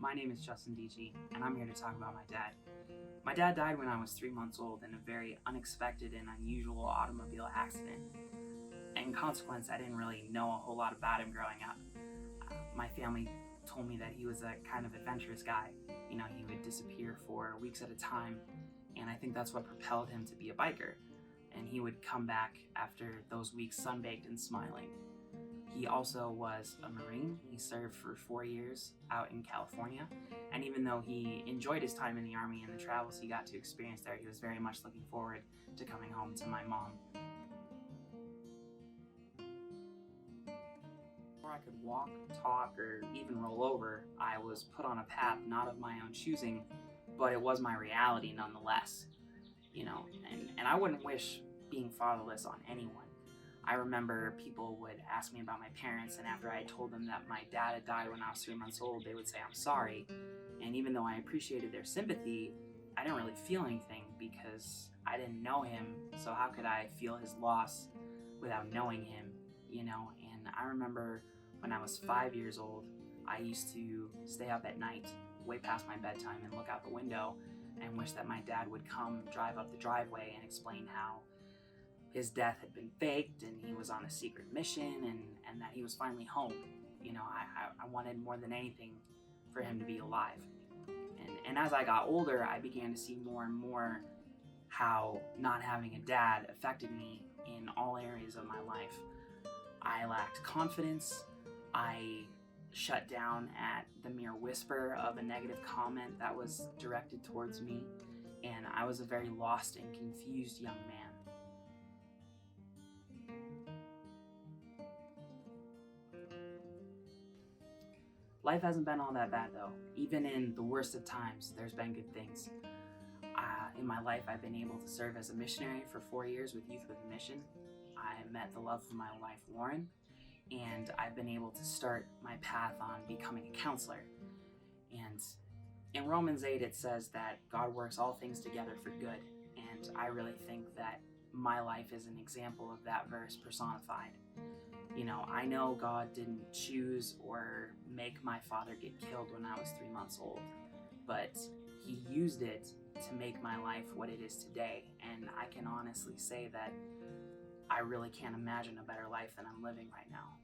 my name is Dietsche, and I'm here to talk about my dad. My dad died when I was 3 months old in a very unexpected and unusual automobile accident. In consequence, I didn't really know a whole lot about him growing up. My family told me that he was a kind of adventurous guy. You know, he would disappear for weeks at a time, and I think that's what propelled him to be a biker. And he would come back after those weeks sunbaked and smiling. He also was a Marine. He served for 4 years out in California. And even though he enjoyed his time in the Army and the travels he got to experience there, he was very much looking forward to coming home to my mom. Before I could walk, talk, or even roll over, I was put on a path not of my own choosing, but it was my reality nonetheless. And I wouldn't wish being fatherless on anyone. I remember people would ask me about my parents, and after I told them that my dad had died when I was 3 months old, they would say, "I'm sorry." And even though I appreciated their sympathy, I didn't really feel anything because I didn't know him, so how could I feel his loss without knowing him, And I remember when I was 5 years old, I used to stay up at night, way past my bedtime, and look out the window and wish that my dad would come drive up the driveway and explain how his death had been faked and he was on a secret mission and that he was finally home. I wanted more than anything for him to be alive. And as I got older, I began to see more and more how not having a dad affected me in all areas of my life. I lacked confidence. I shut down at the mere whisper of a negative comment that was directed towards me, and I was a very lost and confused young man. Life hasn't been all that bad though. Even in the worst of times, there's been good things. In my life, I've been able to serve as a missionary for 4 years with Youth with a Mission. I met the love of my life, Lauren, and I've been able to start my path on becoming a counselor. And in Romans 8, it says that God works all things together for good, and I really think that my life is an example of that verse personified. I know God didn't choose or make my father get killed when I was 3 months old, but he used it to make my life what it is today, and I can honestly say that I really can't imagine a better life than I'm living right now.